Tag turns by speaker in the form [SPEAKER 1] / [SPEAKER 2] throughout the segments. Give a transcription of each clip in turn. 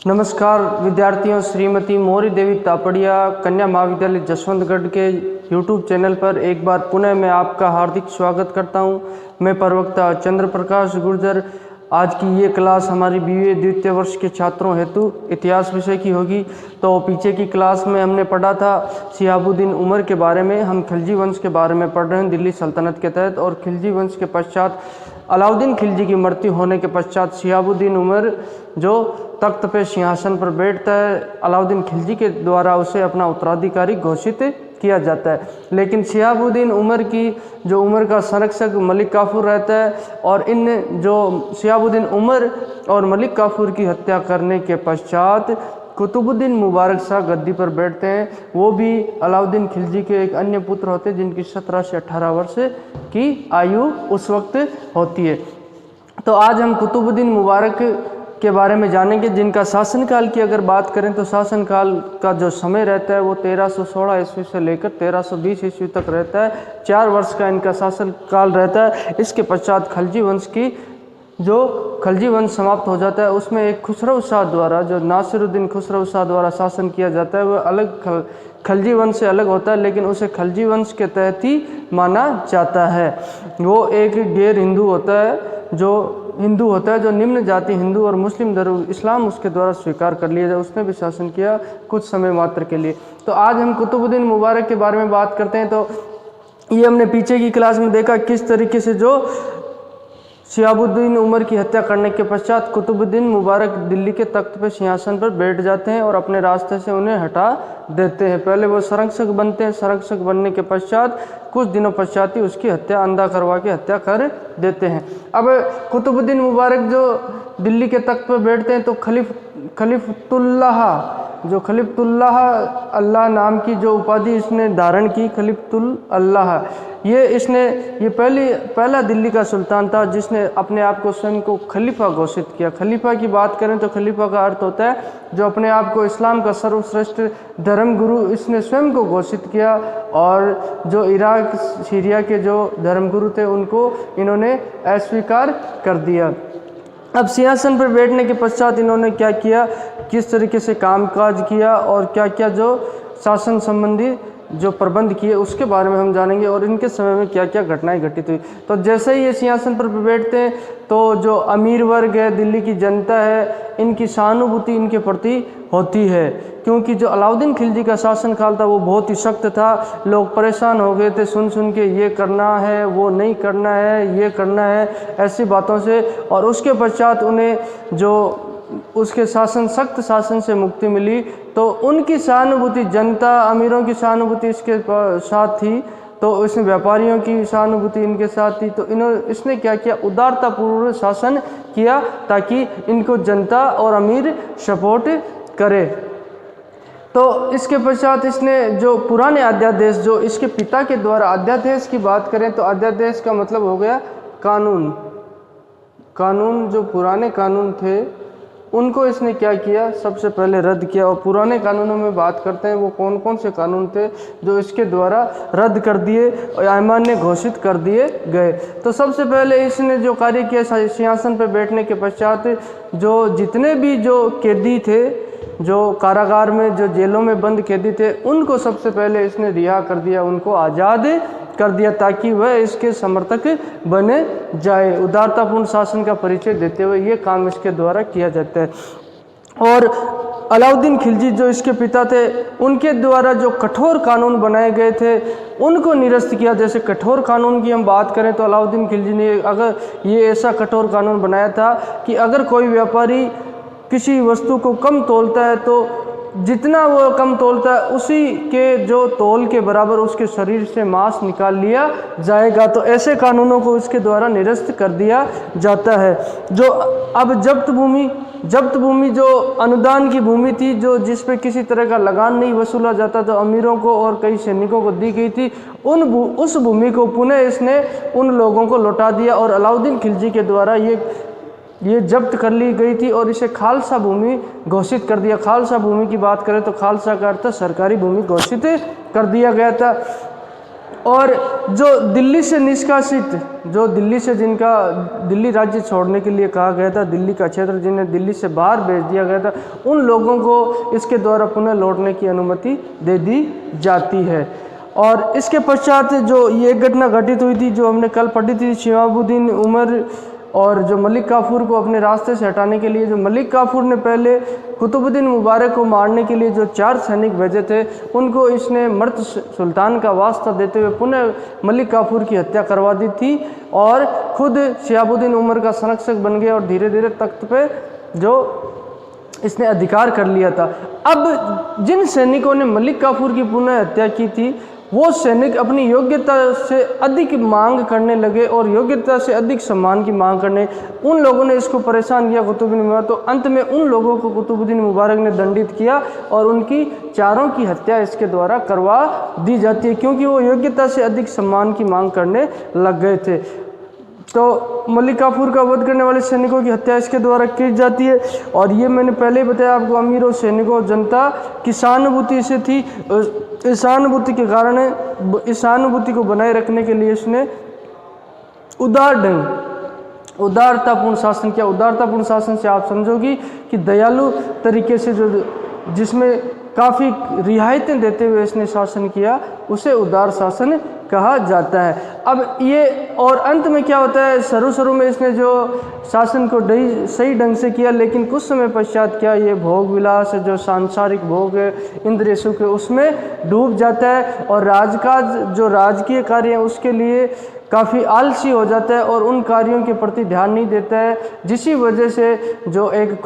[SPEAKER 1] नमस्कार विद्यार्थियों, श्रीमती मौरी देवी तापड़िया कन्या महाविद्यालय जसवंतगढ़ के YouTube चैनल पर एक बार पुनः मैं आपका हार्दिक स्वागत करता हूं। मैं प्रवक्ता चंद्र प्रकाश गुर्जर। आज की ये क्लास हमारी BA द्वितीय वर्ष के छात्रों हेतु इतिहास विषय की होगी। तो पीछे की क्लास में हमने पढ़ा था शिहाबुद्दीन उमर के बारे में। हम खिलजी वंश के बारे में पढ़ रहे हैं दिल्ली सल्तनत के तहत। और खिलजी वंश के पश्चात अलाउद्दीन खिलजी की मृत्यु होने के पश्चात शिहाबुद्दीन उमर जो तख्त पे सिंहासन पर बैठता है, अलाउद्दीन खिलजी के द्वारा उसे अपना उत्तराधिकारी घोषित किया जाता है। लेकिन शिहाबुद्दीन उमर की जो उमर का संरक्षक मलिक काफूर रहता है, और इन जो शिहाबुद्दीन उमर और मलिक काफूर की हत्या करने के पश्चात कुतुबुद्दीन मुबारक शाह गद्दी पर बैठते हैं। वो भी अलाउद्दीन खिलजी के एक अन्य पुत्र होते हैं जिनकी 17 से 18 वर्ष की आयु उस वक्त होती है। तो आज हम कुतुबुद्दीन मुबारक के बारे में जानेंगे, जिनका शासनकाल की अगर बात करें तो शासनकाल का जो समय रहता है वो 1316 ईस्वी से लेकर 1320 ईस्वी तक रहता है। 4 वर्ष का इनका शासनकाल रहता है। इसके पश्चात खलजी वंश की जो खलजी वंश समाप्त हो जाता है, उसमें एक खुसरो शाह द्वारा, जो नासिरुद्दीन खुसरो शाह द्वारा शासन किया जाता है, वह अलग खलजी वंश से अलग होता है, लेकिन उसे खलजी वंश के तहत ही माना जाता है। वो एक गैर हिंदू होता है, जो निम्न जाति हिंदू और मुस्लिम धर्म इस्लाम उसके द्वारा स्वीकार कर लिया जाए। उसने भी शासन किया कुछ समय मात्र के लिए। तो आज हम कुतुबुद्दीन मुबारक के बारे में बात करते हैं। तो ये हमने पीछे की क्लास में देखा किस तरीके से जो शिहाबुद्दीन उमर की हत्या करने के पश्चात कुतुबुद्दीन मुबारक दिल्ली के तख्त पर सिंहासन पर बैठ जाते हैं और अपने रास्ते से उन्हें हटा देते हैं। पहले वो संरक्षक बनते हैं, संरक्षक बनने के पश्चात कुछ दिनों पश्चात ही उसकी हत्या अंधा करवा के हत्या कर देते हैं। अब कुतुबुद्दीन मुबारक जो दिल्ली के तख्त पर बैठते हैं तो खलीफतुल्लाह अल्लाह नाम की जो उपाधि इसने धारण की, खलीफतुल अल्लाह, ये पहला दिल्ली का सुल्तान था जिसने अपने आप को स्वयं को खलीफा घोषित किया। खलीफा की बात करें तो खलीफा का अर्थ होता है जो अपने आप को इस्लाम का सर्वश्रेष्ठ धर्म गुरु इसने स्वयं को घोषित किया। और जो इराक सीरिया के जो धर्मगुरु थे उनको इन्होंने अस्वीकार कर दिया। अब सिंहासन पर बैठने के पश्चात इन्होंने क्या किया, किस तरीके से कामकाज किया और क्या क्या जो शासन संबंधी जो प्रबंध किए उसके बारे में हम जानेंगे, और इनके समय में क्या क्या घटनाएं घटित हुई। तो जैसे ही ये सिंहासन पर बैठते हैं तो जो अमीर वर्ग है, दिल्ली की जनता है, इनकी सहानुभूति इनके प्रति होती है, क्योंकि जो अलाउद्दीन खिलजी का शासनकाल था वो बहुत ही सख्त था। लोग परेशान हो गए थे सुन के, ये करना है, वो नहीं करना है, ये करना है, ऐसी बातों से। और उसके पश्चात उन्हें जो उसके सख्त शासन से मुक्ति मिली, तो उनकी सहानुभूति, जनता अमीरों की सहानुभूति इसके साथ थी, तो इसमें व्यापारियों की सहानुभूति इनके साथ थी। तो इसने क्या किया, उदारतापूर्वक शासन किया ताकि इनको जनता और अमीर सपोर्ट करे। तो इसके पश्चात इसने जो पुराने अध्यादेश, जो इसके पिता के द्वारा अध्यादेश की बात करें तो अध्यादेश का मतलब हो गया कानून, जो पुराने कानून थे उनको इसने क्या किया, सबसे पहले रद्द किया। और पुराने कानूनों में बात करते हैं वो कौन कौन से कानून थे जो इसके द्वारा रद्द कर दिए और अमान्य घोषित कर दिए गए। तो सबसे पहले इसने जो कार्य किया, सिंहासन पर बैठने के पश्चात जो जितने भी जो कैदी थे, जो कारागार में, जो जेलों में बंद कैदी थे, उनको सबसे पहले इसने रिहा कर दिया, उनको आज़ाद कर दिया ताकि वह इसके समर्थक बने जाए। उदारतापूर्ण शासन का परिचय देते हुए ये काम इसके द्वारा किया जाता है। और अलाउद्दीन खिलजी जो इसके पिता थे, उनके द्वारा जो कठोर कानून बनाए गए थे उनको निरस्त किया। जैसे कठोर कानून की हम बात करें तो अलाउद्दीन खिलजी ने अगर ये ऐसा कठोर कानून बनाया था कि अगर कोई व्यापारी किसी वस्तु को कम तोलता है तो जितना वो कम तोलता है उसी के जो तोल के बराबर उसके शरीर से मांस निकाल लिया जाएगा। तो ऐसे कानूनों को इसके द्वारा निरस्त कर दिया जाता है। जो अब जब्त भूमि जो अनुदान की भूमि थी, जो जिस पे किसी तरह का लगान नहीं वसूला जाता, तो अमीरों को और कई सैनिकों को दी गई थी, उस भूमि को पुनः इसने उन लोगों को लौटा दिया। और अलाउद्दीन खिलजी के द्वारा ये जब्त कर ली गई थी और इसे खालसा भूमि घोषित कर दिया। खालसा भूमि की बात करें तो खालसा का अर्थ सरकारी भूमि घोषित कर दिया गया था। और जो दिल्ली से निष्कासित, जो दिल्ली से जिनका दिल्ली राज्य छोड़ने के लिए कहा गया था, दिल्ली का क्षेत्र जिन्हें दिल्ली से बाहर भेज दिया गया था, उन लोगों को इसके द्वारा पुनः लौटने की अनुमति दे दी जाती है। और इसके पश्चात जो ये घटना घटित हुई थी, जो हमने कल पढ़ी थी, शिहाबुद्दीन उमर और जो मलिक काफूर को अपने रास्ते से हटाने के लिए, जो मलिक काफूर ने पहले कुतुबुद्दीन मुबारक को मारने के लिए जो 4 सैनिक भेजे थे, उनको इसने मर्द सुल्तान का वास्ता देते हुए पुनः मलिक काफूर की हत्या करवा दी थी और खुद शिहाबुद्दीन उमर का संरक्षक बन गया और धीरे धीरे तख्त पे जो इसने अधिकार कर लिया था। अब जिन सैनिकों ने मलिक काफूर की पुनः हत्या की थी, वो सैनिक अपनी योग्यता से अधिक मांग करने लगे और योग्यता से अधिक सम्मान की मांग करने, उन लोगों ने इसको परेशान किया कुतुबुद्दीन मुबारक। तो अंत में उन लोगों को कुतुबुद्दीन मुबारक ने दंडित किया और उनकी चारों की हत्या इसके द्वारा करवा दी जाती है, क्योंकि वो योग्यता से अधिक सम्मान की मांग करने लग गए थे। तो मलिक काफूर का वध करने वाले सैनिकों की हत्या इसके द्वारा की जाती है। और ये मैंने पहले ही बताया आपको, अमीरों, सैनिकों, जनता की सहानुभूति से थी। इस सहानुभूति के कारण, इस सहानुभूति को बनाए रखने के लिए इसने उदारतापूर्ण शासन किया। उदारतापूर्ण शासन से आप समझोगी कि दयालु तरीके से, जो जिसमें काफ़ी रियायतें देते हुए इसने शासन किया, उसे उदार शासन कहा जाता है। अब ये और अंत में क्या होता है, शुरू में इसने जो शासन को सही ढंग से किया, लेकिन कुछ समय पश्चात क्या ये भोग विलास, जो सांसारिक भोग है, इंद्रिय सुख है, उसमें डूब जाता है और राजकाज, जो राजकीय कार्य है, उसके लिए काफ़ी आलसी हो जाता है और उन कार्यों के प्रति ध्यान नहीं देता है, जिसी वजह से जो एक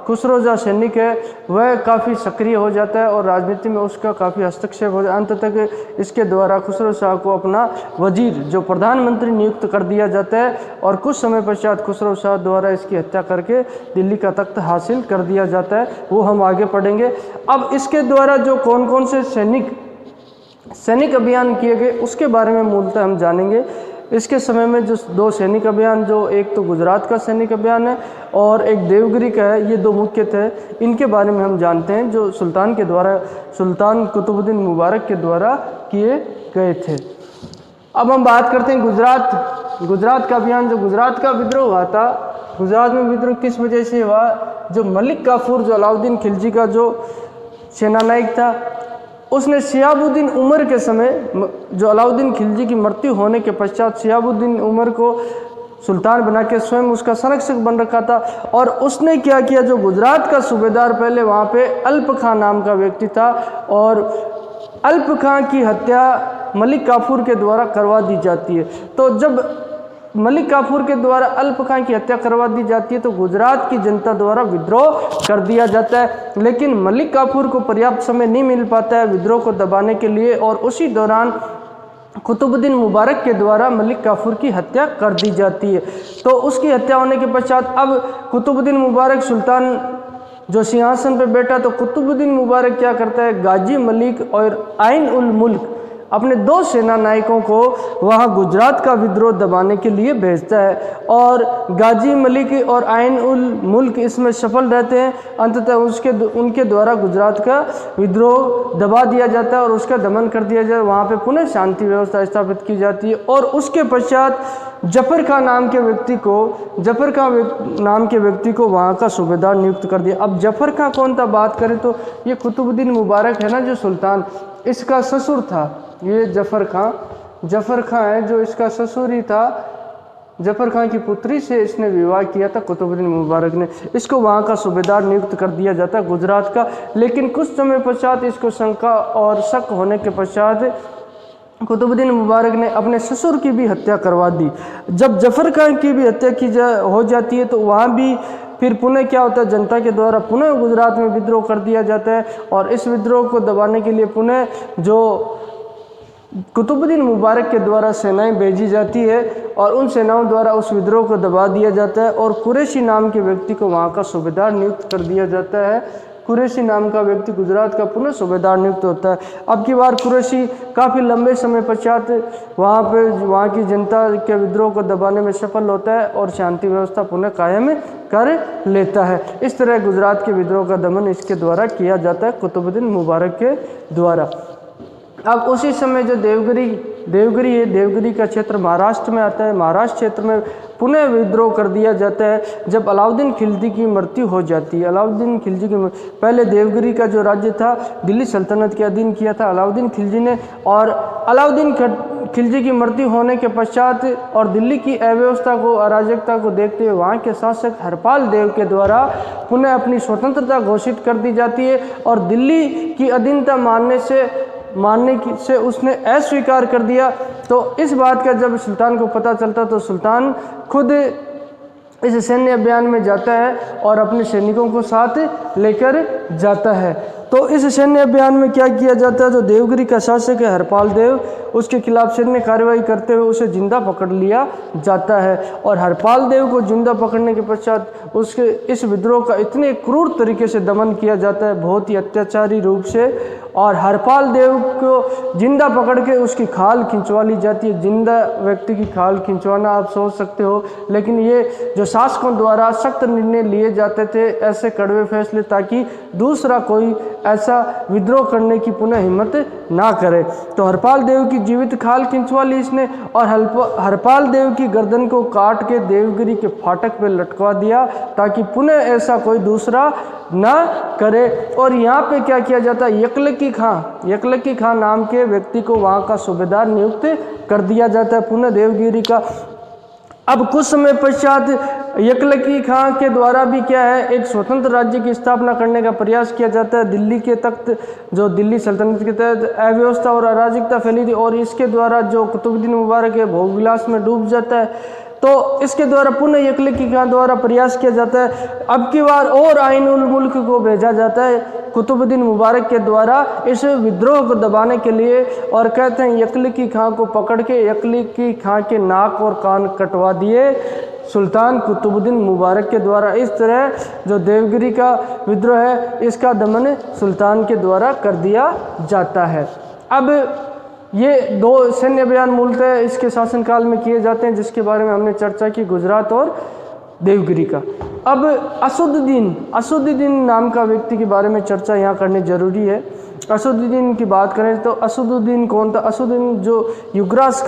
[SPEAKER 1] खुसरो जा सैनिक है वह काफ़ी सक्रिय हो जाता है और राजनीति में उसका काफ़ी हस्तक्षेप हो जाता है। अंत तक इसके द्वारा खुसरो शाह को अपना वजीर, जो प्रधानमंत्री, नियुक्त कर दिया जाता है और कुछ समय पश्चात खुसरो शाह द्वारा इसकी हत्या करके दिल्ली का तख्त हासिल कर दिया जाता है, वो हम आगे पढ़ेंगे। अब इसके द्वारा जो कौन कौन से सैनिक अभियान किए गए उसके बारे में मूलतः हम जानेंगे। इसके समय में जो 2 सैनिक अभियान, जो एक तो गुजरात का सैनिक अभियान है और एक देवगिरी का है, ये 2 मुख्य थे। इनके बारे में हम जानते हैं, जो सुल्तान कुतुबुद्दीन मुबारक के द्वारा किए गए थे। अब हम बात करते हैं गुजरात का अभियान। जो गुजरात का विद्रोह हुआ था, गुजरात में विद्रोह किस वजह से हुआ? जो मलिक काफूर, जो अलाउद्दीन खिलजी का जो सेनानायक था, उसने शिहाबुद्दीन उमर के समय, जो अलाउद्दीन खिलजी की मृत्यु होने के पश्चात शिहाबुद्दीन उमर को सुल्तान बना के स्वयं उसका संरक्षक बन रखा था। और उसने क्या किया, जो गुजरात का सूबेदार पहले वहाँ पे अल्प खां नाम का व्यक्ति था, और अल्प खां की हत्या मलिक काफूर के द्वारा करवा दी जाती है। तो जब मलिक काफूर के द्वारा अल्प खां की हत्या करवा दी जाती है तो गुजरात की जनता द्वारा विद्रोह कर दिया जाता है, लेकिन मलिक काफूर को पर्याप्त समय नहीं मिल पाता है विद्रोह को दबाने के लिए, और उसी दौरान कुतुबुद्दीन मुबारक के द्वारा मलिक काफूर की हत्या कर दी जाती है। तो उसकी हत्या होने के पश्चात अब कुतुबुद्दीन मुबारक सुल्तान जो सिंहासन पर बैठा, तो कुतुबुद्दीन मुबारक क्या करता है, गाजी मलिक और आइन उल मुल्क अपने 2 सेना नायकों को वहाँ गुजरात का विद्रोह दबाने के लिए भेजता है, और गाजी मलिक और आइन उल मुल्क इसमें सफल रहते हैं। अंततः उनके द्वारा गुजरात का विद्रोह दबा दिया जाता है और उसका दमन कर दिया जाता है। वहाँ पे पुनः शांति व्यवस्था स्थापित की जाती है, और उसके पश्चात जफर खां नाम के व्यक्ति को वहाँ का सूबेदार नियुक्त कर दिया। अब जफर खां कौन था, बात करें तो ये कुतुबुद्दीन मुबारक है ना, जो सुल्तान, इसका ससुर था। ये जफर खां है, जो इसका ससुर ही था। जफर खां की पुत्री से इसने विवाह किया था कुतुबुद्दीन मुबारक ने। इसको वहाँ का सूबेदार नियुक्त कर दिया जाता है गुजरात का, लेकिन कुछ समय पश्चात इसको शंका और शक होने के पश्चात कुतुबुद्दीन मुबारक ने अपने ससुर की भी हत्या करवा दी। जब जफर खां की भी हत्या हो जाती है तो वहाँ भी फिर पुनः क्या होता है, जनता के द्वारा पुनः गुजरात में विद्रोह कर दिया जाता है, और इस विद्रोह को दबाने के लिए पुनः जो कुतुबुद्दीन मुबारक के द्वारा सेनाएं भेजी जाती है, और उन सेनाओं द्वारा उस विद्रोह को दबा दिया जाता है, और कुरैशी नाम के व्यक्ति को वहाँ का सूबेदार नियुक्त कर दिया जाता है। कुरैशी नाम का व्यक्ति गुजरात का पुनः सूबेदार नियुक्त होता है। अब की बार कुरैशी काफ़ी लंबे समय पश्चात वहाँ की जनता के विद्रोह को दबाने में सफल होता है और शांति व्यवस्था पुनः कायम कर लेता है। इस तरह गुजरात के विद्रोह का दमन इसके द्वारा किया जाता है, कुतुबुद्दीन मुबारक के द्वारा। अब उसी समय जो देवगिरी है, देवगिरी का क्षेत्र महाराष्ट्र में आता है। महाराष्ट्र क्षेत्र में पुनः विद्रोह कर दिया जाता है जब अलाउद्दीन खिलजी की मृत्यु हो जाती है। अलाउद्दीन खिलजी की पहले देवगिरी का जो राज्य था दिल्ली सल्तनत के अधीन किया था अलाउद्दीन खिलजी ने, और अलाउद्दीन खिलजी की मृत्यु होने के पश्चात और दिल्ली की अव्यवस्था को, अराजकता को देखते हुए वहाँ के शासक हरपाल देव के द्वारा पुनः अपनी स्वतंत्रता घोषित कर दी जाती है और दिल्ली की अधीनता मानने से उसने अस्वीकार कर दिया। तो इस बात का जब सुल्तान को पता चलता तो सुल्तान खुद इस सैन्य अभियान में जाता है और अपने सैनिकों को साथ लेकर जाता है। तो इस सैन्य अभियान में क्या किया जाता है, जो देवगिरी का शासक है हरपाल देव, उसके खिलाफ सैन्य कार्रवाई करते हुए उसे जिंदा पकड़ लिया जाता है। और हरपाल देव को जिंदा पकड़ने के पश्चात उसके इस विद्रोह का इतने क्रूर तरीके से दमन किया जाता है, बहुत ही अत्याचारी रूप से, और हरपाल देव को जिंदा पकड़ के उसकी खाल खिंचवा ली जाती है। जिंदा व्यक्ति की खाल खिंचवाना आप सोच सकते हो, लेकिन ये जो शासकों द्वारा सख्त निर्णय लिए जाते थे, ऐसे कड़वे फैसले, ताकि दूसरा कोई ऐसा विद्रोह करने की पुनः हिम्मत ना करे। तो हरपाल देव की जीवित खाल खिंचवा ली इसने और हरपाल देव की गर्दन को काट के देवगिरी के फाटक पे लटकवा दिया ताकि पुनः ऐसा कोई दूसरा ना करे। और यहाँ पे क्या किया जाता है, यकलकी खां नाम के व्यक्ति को वहाँ का सूबेदार नियुक्त कर दिया जाता है पुनः देवगिरी का। अब कुछ समय पश्चात यकलकी खां के द्वारा भी क्या है, एक स्वतंत्र राज्य की स्थापना करने का प्रयास किया जाता है। दिल्ली के तख्त, जो दिल्ली सल्तनत के तहत अव्यवस्था और अराजकता फैली थी, और इसके द्वारा जो कुतुबुद्दीन मुबारक है भोग विलास में डूब जाता है। तो इसके द्वारा पुनः यकलकी खां द्वारा प्रयास किया जाता है। अब की बार और आइन उल मुल्क को भेजा जाता है कुतुबुद्दीन मुबारक के द्वारा इस विद्रोह को दबाने के लिए, और कहते हैं यकलकी खां को पकड़ के यकलकी खां के नाक और कान कटवा दिए सुल्तान कुतुबुद्दीन मुबारक के द्वारा। इस तरह जो देवगिरी का विद्रोह है, इसका दमन सुल्तान के द्वारा कर दिया जाता है। अब ये दो सैन्य अभियान मूलतः इसके शासनकाल में किए जाते हैं, जिसके बारे में हमने चर्चा की, गुजरात और देवगिरी का। अब असुद्दीन नाम का व्यक्ति के बारे में चर्चा यहाँ करनी जरूरी है। असुद्दीन की बात करें तो असुद्दीन कौन था? असुद्दीन जो युगराज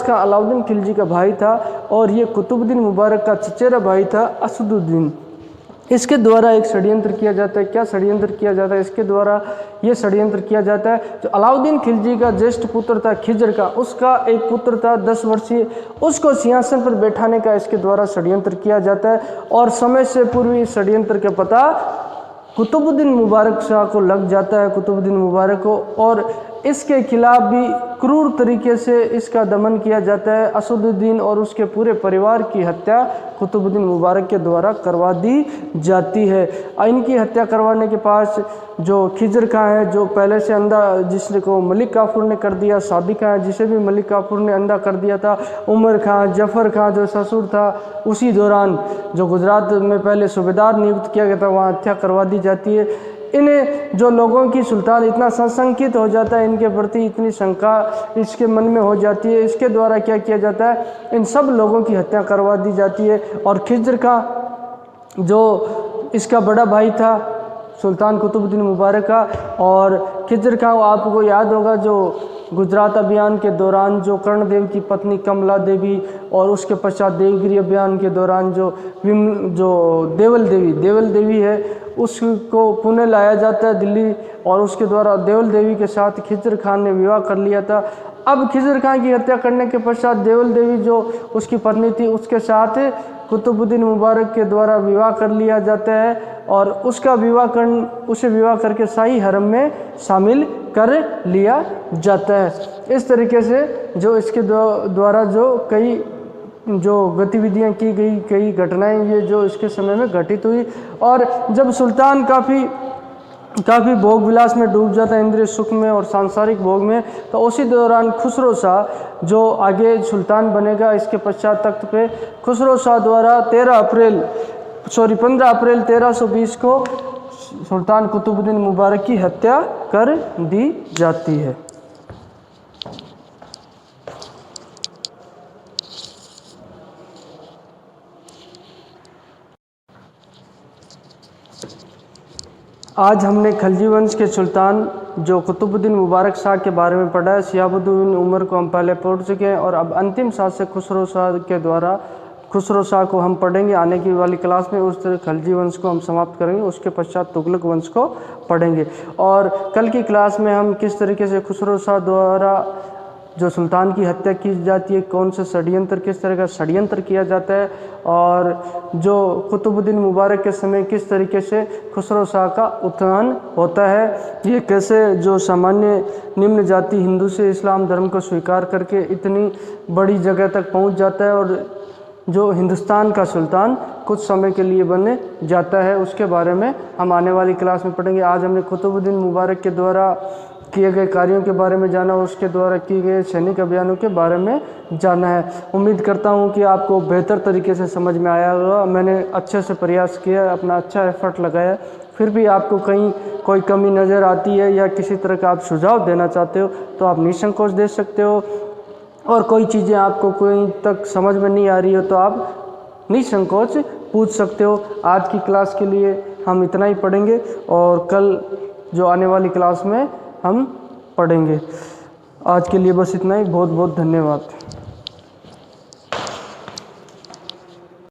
[SPEAKER 1] खां अलाउद्दीन खिलजी का भाई था, और ये कुतुबुद्दीन मुबारक का चचेरा भाई था असुद्दीन। इसके द्वारा एक षड्यंत्र किया जाता है। क्या षड्यंत्र किया जाता है? इसके द्वारा ये षड्यंत्र किया जाता है, जो अलाउद्दीन खिलजी का ज्येष्ठ पुत्र था खिज्र का, उसका एक पुत्र था 10 वर्षीय, उसको सिंहासन पर बैठाने का इसके द्वारा षड्यंत्र किया जाता है। और समय से पूर्व इस षड्यंत्र का पता कुतुबुद्दीन मुबारक शाह को लग जाता है, कुतुबुद्दीन मुबारक को, और इसके खिलाफ भी क्रूर तरीके से इसका दमन किया जाता है। असुद्दीन और उसके पूरे परिवार की हत्या कुतुबुद्दीन मुबारक के द्वारा करवा दी जाती है। इनकी हत्या करवाने के पास जो खिज्र खां है, जो पहले से अंधा, जिसको मलिक काफूर ने कर दिया, सादिक खां है जिसे भी मलिक काफूर ने अंधा कर दिया था, उमर खां, जफर खां जो ससुर था, उसी दौरान जो गुजरात में पहले सूबेदार नियुक्त किया गया था, वहाँ हत्या करवा दी जाती है। इन्हें जो लोगों की सुल्तान इतना संशंकित हो जाता है, इनके प्रति इतनी शंका इसके मन में हो जाती है, इसके द्वारा क्या किया जाता है, इन सब लोगों की हत्या करवा दी जाती है। और खिज्र खां जो इसका बड़ा भाई था सुल्तान कुतुबुद्दीन मुबारक का, और खिज्र खां आपको याद होगा जो गुजरात अभियान के दौरान जो कर्णदेव की पत्नी कमला देवी, और उसके पश्चात देवगिरी अभियान के दौरान जो देवल देवी है, उसको पुनः लाया जाता है दिल्ली, और उसके द्वारा देवल देवी के साथ खिज्र खान ने विवाह कर लिया था। अब खिज्र खान की हत्या करने के पश्चात देवल देवी जो उसकी पत्नी थी, उसके साथ कुतुबुद्दीन मुबारक के द्वारा विवाह कर लिया जाता है, और उसे विवाह करके शाही हरम में शामिल कर लिया जाता है। इस तरीके से जो इसके द्वारा जो कई जो गतिविधियां की गई, कई घटनाएं ये जो इसके समय में घटित हुई, और जब सुल्तान काफ़ी भोग विलास में डूब जाता है, इंद्रिय सुख में और सांसारिक भोग में, तो उसी दौरान खुसरो शाह जो आगे सुल्तान बनेगा, इसके पश्चात तख्त पे खुसरो शाह द्वारा 15 अप्रैल 1320 को सुल्तान कुतुबुद्दीन मुबारक की हत्या कर दी जाती है। आज हमने खलजी वंश के सुल्तान जो कुतुबुद्दीन मुबारक शाह के बारे में पढ़ा है। शिहाबुद्दीन उमर को हम पहले पढ़ चुके हैं और अब अंतिम शासक खुसरो शाह के द्वारा खुसरो शाह को हम पढ़ेंगे आने की वाली क्लास में। उस तरह खलजी वंश को हम समाप्त करेंगे, उसके पश्चात तुगलक वंश को पढ़ेंगे। और कल की क्लास में हम किस तरीके से खुसरो शाह द्वारा जो सुल्तान की हत्या की जाती है, कौन सा षड्यंत्र, किस तरह का षड्यंत्र किया जाता है, और जो कुतुबुद्दीन मुबारक के समय किस तरीके से खुसरो शाह का उत्थान होता है, ये कैसे जो सामान्य निम्न जाति हिंदू से इस्लाम धर्म को स्वीकार करके इतनी बड़ी जगह तक पहुंच जाता है और जो हिंदुस्तान का सुल्तान कुछ समय के लिए बने जाता है, उसके बारे में हम आने वाली क्लास में पढ़ेंगे। आज हमने कुतुबुद्दीन मुबारक के द्वारा किए गए कार्यों के बारे में जाना, उसके द्वारा किए गए सैनिक अभियानों के बारे में जाना है। उम्मीद करता हूं कि आपको बेहतर तरीके से समझ में आया होगा। मैंने अच्छे से प्रयास किया, अपना अच्छा एफर्ट लगाया। फिर भी आपको कहीं कोई कमी नज़र आती है या किसी तरह का आप सुझाव देना चाहते हो तो आप निसंकोच दे सकते हो, और कोई चीज़ें आपको कोई तक समझ में नहीं आ रही हो तो आप निसंकोच पूछ सकते हो। आज की क्लास के लिए हम इतना ही पढ़ेंगे और कल जो आने वाली क्लास में हम पढ़ेंगे। आज के लिए बस इतना ही। बहुत बहुत धन्यवाद।